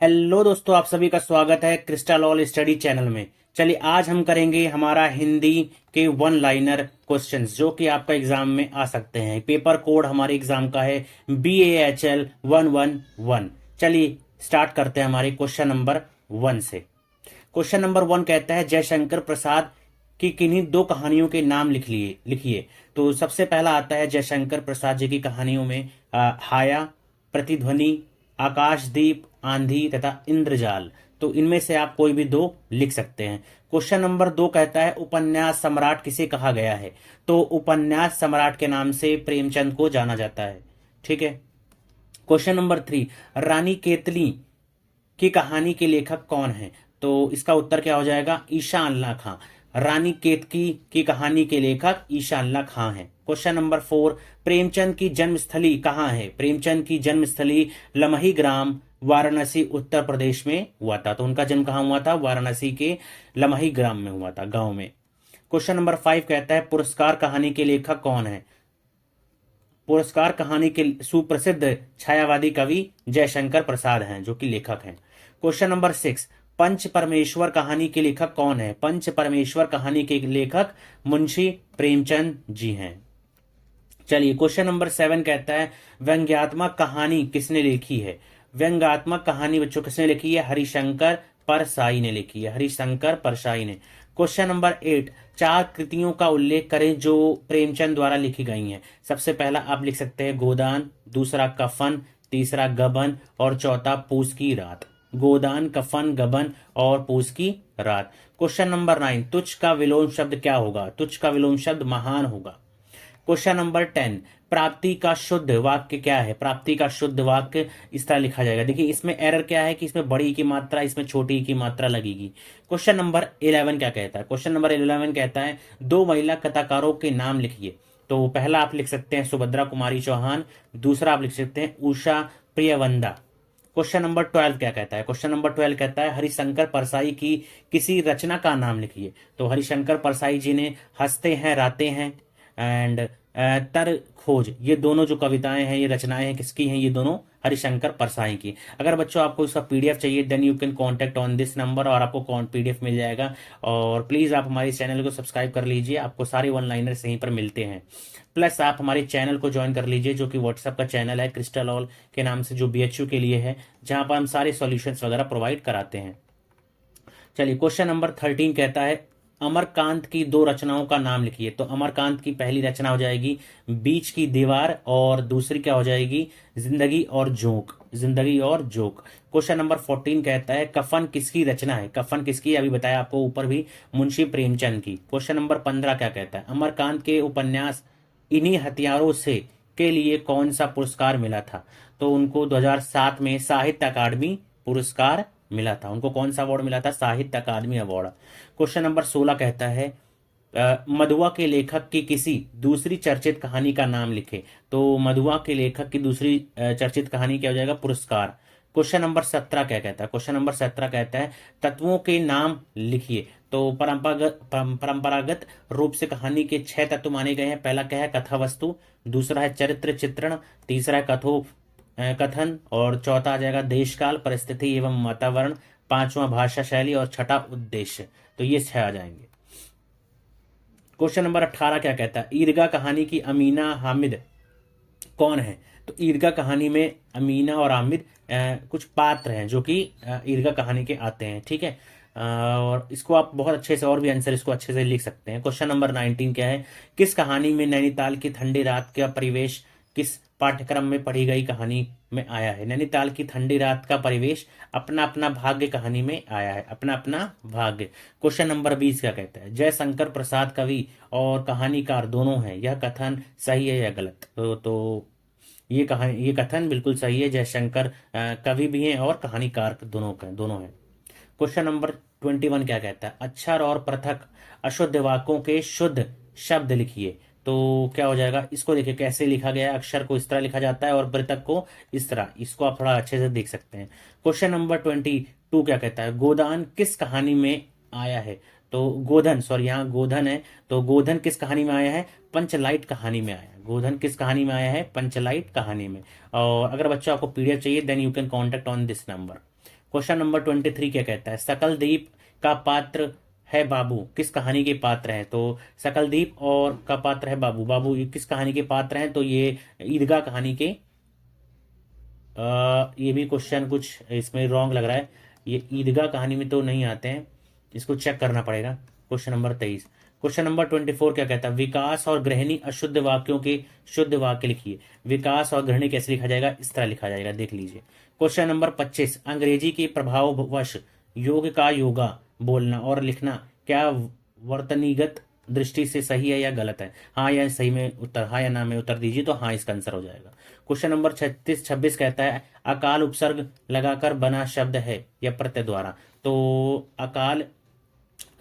Hello दोस्तों, आप सभी का स्वागत है क्रिस्टल ऑल स्टडी चैनल में। चलिए आज हम करेंगे हमारा हिंदी के वन लाइनर क्वेश्चंस जो कि आपका एग्जाम में आ सकते हैं। पेपर कोड हमारे एग्जाम का है BAHL 111। चलिए स्टार्ट करते हैं हमारे क्वेश्चन नंबर 1 से। क्वेश्चन नंबर 1 कहता है जयशंकर प्रसाद की किन्हीं दो कहानियों के नाम लिखिए। तो सबसे पहला आता है जयशंकर प्रसाद जी की कहानियों में हाया, प्रतिध्वनि, आकाशदीप, आंधी तथा इंद्रजाल। तो इनमें से आप कोई भी दो लिख सकते हैं। क्वेश्चन नंबर 2 कहता है उपन्यास सम्राट किसे कहा गया है। तो उपन्यास सम्राट के नाम से प्रेमचंद को जाना जाता है। ठीक है। क्वेश्चन नंबर 3, रानी केतली की कहानी के लेखक कौन है। तो इसका उत्तर क्या हो जाएगा, ईशा अल्लाह खां। रानी केतकी की कहानी के लेखक ईशा अल्लाह खां हैं। क्वेश्चन नंबर 4, प्रेमचंद की जन्मस्थली कहाँ है। प्रेमचंद की जन्मस्थली लमही ग्राम, वाराणसी, उत्तर प्रदेश में हुआ था। तो उनका जन्म कहाँ हुआ था, वाराणसी के लमही ग्राम में हुआ था, गांव में। क्वेश्चन नंबर 5 कहता है पुरस्कार कहानी के लेखक कौन है। पुरस्कार कहानी के सुप्रसिद्ध छायावादी कवि जयशंकर प्रसाद हैं जो कि लेखक हैं। क्वेश्चन नंबर 6, पंच परमेश्वर कहानी के लेखक कौन है। पंच परमेश्वर कहानी के लेखक मुंशी प्रेमचंद जी हैं। चलिए क्वेश्चन नंबर 7 कहता है व्यंग्यात्मक कहानी किसने लिखी है। व्यंग्यात्मक कहानी बच्चों किसने लिखी है, हरिशंकर परसाई ने लिखी है, हरिशंकर परसाई ने। क्वेश्चन नंबर 8, चार कृतियों का उल्लेख करें जो प्रेमचंद द्वारा लिखी गई हैं। सबसे पहला आप लिख सकते हैं गोदान, दूसरा कफन, तीसरा गबन और चौथा पूस की रात। गोदान, कफन, गबन और पूस की रात। क्वेश्चन नंबर 9, तुच्छ का विलोम शब्द क्या होगा। तुच्छ का विलोम शब्द महान होगा। क्वेश्चन नंबर 10, प्राप्ति का शुद्ध वाक्य क्या है। प्राप्ति का शुद्ध वाक्य इस तरह लिखा जाएगा। देखिए इसमें एरर क्या है कि इसमें बड़ी की मात्रा, इसमें छोटी की मात्रा लगेगी। क्वेश्चन नंबर 11 क्या कहता है। क्वेश्चन नंबर 11 कहता है दो महिला कथाकारों के नाम लिखिए। तो पहला आप लिख सकते हैं सुभद्रा कुमारी चौहान, दूसरा आप लिख सकते हैं उषा प्रियवंदा। क्वेश्चन नंबर 12 क्या कहता है। क्वेश्चन नंबर 12 कहता है हरिशंकर परसाई की किसी रचना का नाम लिखिए। तो हरिशंकर परसाई जी ने हंसते हैं राते हैं एंड तर खोज, ये दोनों जो कविताएं हैं, ये रचनाएं हैं, किसकी हैं, ये दोनों हरिशंकर परसाई की। अगर बच्चों आपको इसका पीडीएफ चाहिए then you can contact on this number और आपको पीडीएफ मिल जाएगा। और प्लीज आप हमारे चैनल को सब्सक्राइब कर लीजिए, आपको सारे वन लाइनर्स यहीं पर मिलते हैं। प्लस आप हमारे चैनल को ज्वाइन कर लीजिए जो कि व्हाट्सएप का चैनल है क्रिस्टल ऑल के नाम से, जो BHU के लिए है, जहां पर हम सारे सॉल्यूशंस वगैरह प्रोवाइड कराते हैं। चलिए क्वेश्चन नंबर 13 कहता है अमरकांत की दो रचनाओं का नाम लिखिए। तो अमरकांत की पहली रचना हो जाएगी बीच की दीवार और दूसरी क्या हो जाएगी, जिंदगी और जोक। जिंदगी और जोक। क्वेश्चन नंबर 14 कहता है कफन किसकी रचना है। कफन किसकी, अभी बताया आपको ऊपर भी, मुंशी प्रेमचंद की। क्वेश्चन नंबर 15 क्या कहता है अमरकांत के उपन्यास इन्हीं हथियारों से के लिए कौन सा पुरस्कार मिला था। तो उनको 2007 में साहित्य अकादमी पुरस्कार मिला था। उनको कौन सा अवार्ड मिला था, साहित्य अकादमी अवार्ड। क्वेश्चन नंबर 16 कहता है मधुआ के लेखक की किसी दूसरी चर्चित कहानी का नाम लिखे। तो मधुआ के लेखक की दूसरी चर्चित कहानी क्या हो जाएगा, पुरस्कार। क्वेश्चन नंबर 17 क्या कहता है। क्वेश्चन नंबर 17 कहता है तत्वों के नाम लिखिए। तो परंपरागत रूप से कहानी के 6 तत्व माने गए हैं। पहला क्या है, कथा वस्तु, दूसरा है चरित्र चित्रण, तीसरा है कथन और चौथा आ जाएगा देशकाल, परिस्थिति एवं वातावरण, पांचवा भाषा शैली और छठा उद्देश्य। तो ये 6 आ जाएंगे। क्वेश्चन नंबर 18 क्या कहता है ईदगाह कहानी की अमीना हामिद कौन है। तो ईदगाह कहानी में अमीना और हामिद कुछ पात्र हैं जो कि ईदगाह कहानी के आते हैं। ठीक है। और इसको आप बहुत अच्छे से, और भी आंसर इसको अच्छे से लिख सकते हैं। क्वेश्चन नंबर 19 क्या है, किस कहानी में नैनीताल की ठंडी रात का परिवेश किस पाठ्यक्रम में पढ़ी गई कहानी में आया है। नैनीताल की ठंडी रात का परिवेश अपना अपना भाग्य कहानी में आया है, अपना अपना भाग्य। क्वेश्चन नंबर 20 क्या कहता है जयशंकर प्रसाद कवि और कहानीकार दोनों हैं, यह कथन सही है या गलत। तो ये कथन बिल्कुल सही है। जयशंकर कवि भी हैं और कहानीकार दोनों हैं। क्वेश्चन नंबर 21 क्या कहता है अक्षर और पृथक अशुद्ध वाक्यों के शुद्ध शब्द लिखिए। तो क्या हो जाएगा, इसको देखिए कैसे लिखा गया है। अक्षर को इस तरह लिखा जाता है और पृथक को इस तरह। इसको आप थोड़ा अच्छे से देख सकते हैं। क्वेश्चन नंबर 22 क्या कहता है गोदान किस कहानी में आया है। तो गोधन, सॉरी यहाँ गोधन है, तो गोधन किस कहानी में आया है, पंचलाइट कहानी में आया है। गोधन किस कहानी में आया है, पंचलाइट कहानी में। और अगर बच्चों आपको पीडीएफ चाहिए then you can contact on this number. Question number 23 क्या कहता है, सकलदीप का पात्र है बाबू किस कहानी के पात्र हैं? तो सकलदीप और का पात्र है बाबू, बाबू ये किस कहानी के पात्र हैं? तो ये ईदगाह कहानी के ये भी क्वेश्चन कुछ इसमें रॉन्ग लग रहा है, ये ईदगाह कहानी में तो नहीं आते हैं, इसको चेक करना पड़ेगा। Question number 23। क्वेश्चन नंबर 24 क्या कहता है, विकास और गृहिणी अशुद्ध वाक्यों के शुद्ध वाक्य लिखिए। विकास और गृहिणी कैसे लिखा जाएगा, इस तरह लिखा जाएगा, देख लीजिए। क्वेश्चन नंबर 25, अंग्रेजी के प्रभाववश योग का योगा बोलना और लिखना क्या वर्तनीगत दृष्टि से सही है या गलत है? हाँ या सही में उत्तर, हाँ या ना में उत्तर दीजिए, तो हाँ इसका आंसर हो जाएगा। क्वेश्चन नंबर 26 कहता है अकाल उपसर्ग लगाकर बना शब्द है या प्रत्यय द्वारा? तो अकाल,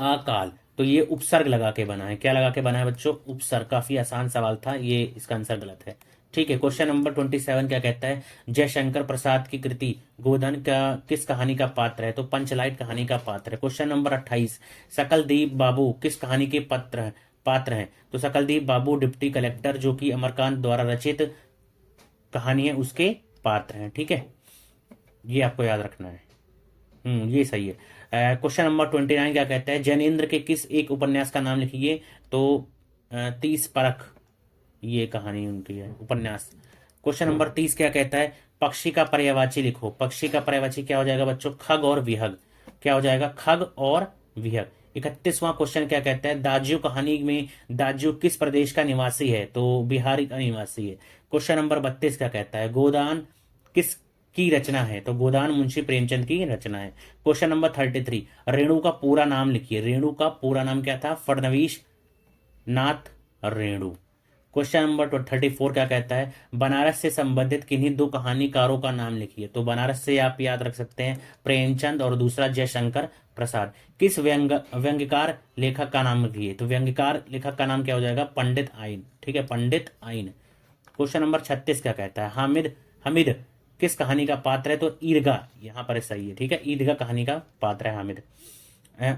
अकाल, तो ये उपसर्ग लगा के बना है। क्या लगा के बना है बच्चों? उपसर्ग। काफी आसान सवाल था ये, इसका आंसर गलत है। ठीक है, क्वेश्चन नंबर 27 क्या कहता है, जयशंकर प्रसाद की कृति गोधन का किस कहानी का पात्र है? तो पंचलाइट कहानी का पात्र है। क्वेश्चन नंबर 28, सकलदीप बाबू किस कहानी के पात्र हैं? तो सकलदीप बाबू डिप्टी कलेक्टर जो कि अमरकांत द्वारा रचित कहानी है उसके पात्र हैं। ठीक है, ये आपको याद रखना है। ये सही है। क्वेश्चन नंबर 29 क्या कहता है, जैनेन्द्र के किस एक उपन्यास का नाम लिखिए? तो 30 परख ये कहानी उनकी है, उपन्यास। क्वेश्चन नंबर 30 क्या कहता है, पक्षी का पर्यायवाची लिखो। पक्षी का पर्यायवाची क्या हो जाएगा बच्चों? खग और विहग। क्या हो जाएगा? खग और विहग। 31वां क्वेश्चन क्या कहता है, दाज्यू कहानी में दाज्यू किस प्रदेश का निवासी है? तो बिहार का निवासी है। क्वेश्चन नंबर 32 क्या कहता है, गोदान किस की रचना है? तो गोदान मुंशी प्रेमचंद की रचना है। क्वेश्चन नंबर 33, रेणु का पूरा नाम लिखिए। रेणु का पूरा नाम क्या था? फडणवीस नाथ रेणु। क्वेश्चन नंबर 34 क्या कहता है, बनारस से संबंधित किन्हीं दो कहानीकारों का नाम लिखिए। तो बनारस से आप याद रख सकते हैं प्रेमचंद और दूसरा जयशंकर प्रसाद। किस व्यंग्यकार लेखक का नाम लिखिए? तो व्यंग्यकार लेखक का नाम क्या हो जाएगा? पंडित आइन। ठीक है, पंडित आइन। क्वेश्चन नंबर 36 क्या कहता है, हामिद हमिद किस कहानी का पात्र है? तो ईदगाह, यहां पर सही है। ठीक है, ईदगाह कहानी का पात्र है हामिद।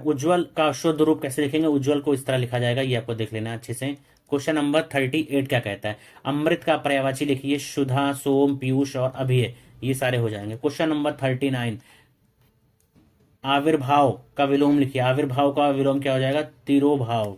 उज्जवल का शुद्ध रूप कैसे लिखेंगे? उज्जवल को इस तरह लिखा जाएगा, ये आपको देख लेना अच्छे से। क्वेश्चन नंबर 38 क्या कहता है, अमृत का पर्यायवाची लिखिए। सुधा, सोम, पीयूष और अभिय, ये सारे हो जाएंगे। क्वेश्चन नंबर 39, आविर्भाव का विलोम लिखिए। आविर्भाव का विलोम क्या हो जाएगा? तिरोभाव।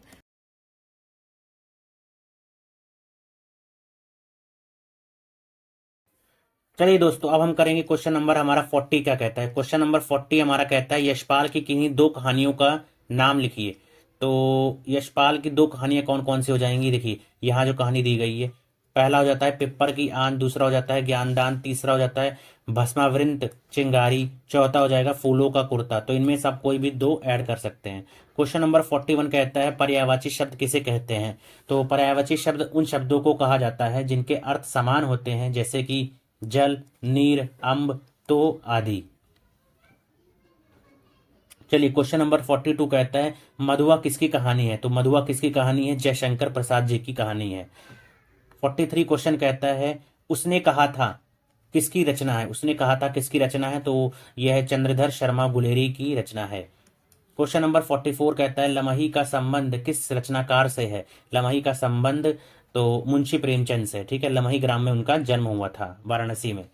चलिए दोस्तों, अब हम करेंगे क्वेश्चन नंबर हमारा 40 क्या कहता है। क्वेश्चन नंबर 40 हमारा कहता है, यशपाल की किन्हीं दो कहानियों का नाम लिखिए। तो यशपाल की दो कहानियां कौन कौन सी हो जाएंगी? देखिए यहाँ जो कहानी दी गई है, पहला हो जाता है पिप्पर की आन, दूसरा हो जाता है ज्ञानदान, तीसरा हो जाता है भस्मावृंत चिंगारी, चौथा हो जाएगा फूलों का कुर्ता। तो इनमें से आप कोई भी दो ऐड कर सकते हैं। क्वेश्चन नंबर 41 कहता है, पर्यायवाची शब्द किसे कहते हैं? तो पर्यायवाची शब्द उन शब्दों को कहा जाता है जिनके अर्थ समान होते हैं, जैसे कि जल, नीर, अम्ब, तो आदि। चलिए क्वेश्चन नंबर 42 कहता है, मधुआ किसकी कहानी है? तो मधुआ किसकी कहानी है? जयशंकर प्रसाद जी की कहानी है। 43 क्वेश्चन कहता है, उसने कहा था किसकी रचना है? उसने कहा था किसकी रचना है? तो यह है चंद्रधर शर्मा गुलेरी की रचना है। क्वेश्चन नंबर 44 कहता है, लमही का संबंध किस रचनाकार से है? लमही का संबंध तो मुंशी प्रेमचंद से। ठीक है, लमही ग्राम में उनका जन्म हुआ था, वाराणसी में।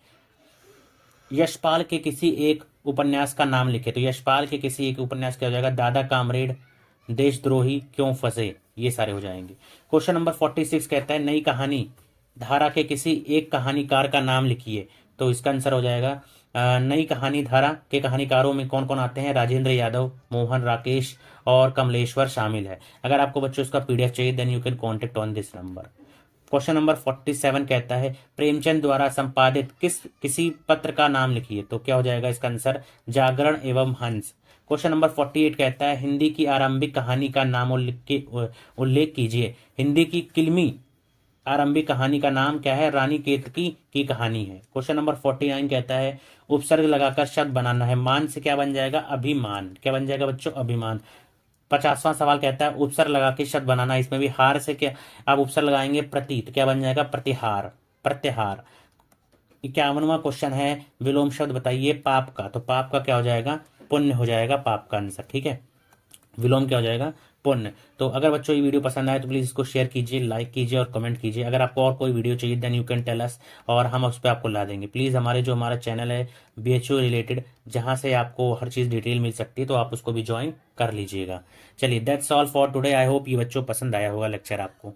यशपाल के किसी एक उपन्यास का नाम लिखे। तो यशपाल के किसी एक उपन्यास क्या हो जाएगा? दादा कामरेड, देशद्रोही, क्यों फंसे, ये सारे हो जाएंगे। क्वेश्चन नंबर 46 कहता है, नई कहानी धारा के किसी एक कहानीकार का नाम लिखिए। तो इसका आंसर हो जाएगा नई कहानी धारा के कहानीकारों में कौन कौन आते हैं? राजेंद्र यादव, मोहन राकेश और कमलेश्वर शामिल है। अगर आपको बच्चों इसका पीडीएफ चाहिए, then you can contact on this number. Question number 47 कहता है, प्रेमचंद द्वारा संपादित किसी पत्र का नाम लिखिए। तो क्या हो जाएगा इसका आंसर? जागरण एवं हंस। क्वेश्चन नंबर 48 कहता है, हिंदी की आरंभिक कहानी का नाम उल्लेख कीजिए। हिंदी की किलमी आरंभिक कहानी का नाम क्या है? रानी केतकी की कहानी है। क्वेश्चन नंबर 49 कहता है, उपसर्ग लगाकर शब्द बनाना है। मान से क्या बन जाएगा? अभिमान। क्या बन जाएगा बच्चों? अभिमान। 50वां सवाल कहता है, उपसर्ग लगा के शब्द बनाना। इसमें भी हार से क्या आप उपसर्ग लगाएंगे? प्रति, तो क्या बन जाएगा? प्रतिहार, प्रत्याहार। 51वां क्वेश्चन है, विलोम शब्द बताइए पाप का। तो पाप का क्या हो जाएगा? पुण्य हो जाएगा पाप का आंसर। ठीक है, विलोम क्या हो जाएगा? पुण्य। तो अगर बच्चों ये वीडियो पसंद आए तो प्लीज़ इसको शेयर कीजिए, लाइक कीजिए और कमेंट कीजिए। अगर आपको और कोई वीडियो चाहिए then you can tell us और हम उस पर आपको ला देंगे। प्लीज़ हमारा चैनल है BHU रिलेटेड, जहाँ से आपको हर चीज़ डिटेल मिल सकती है, तो आप उसको भी ज्वाइन कर लीजिएगा। चलिए that's all for today. I hope ये बच्चों पसंद आया होगा लेक्चर आपको।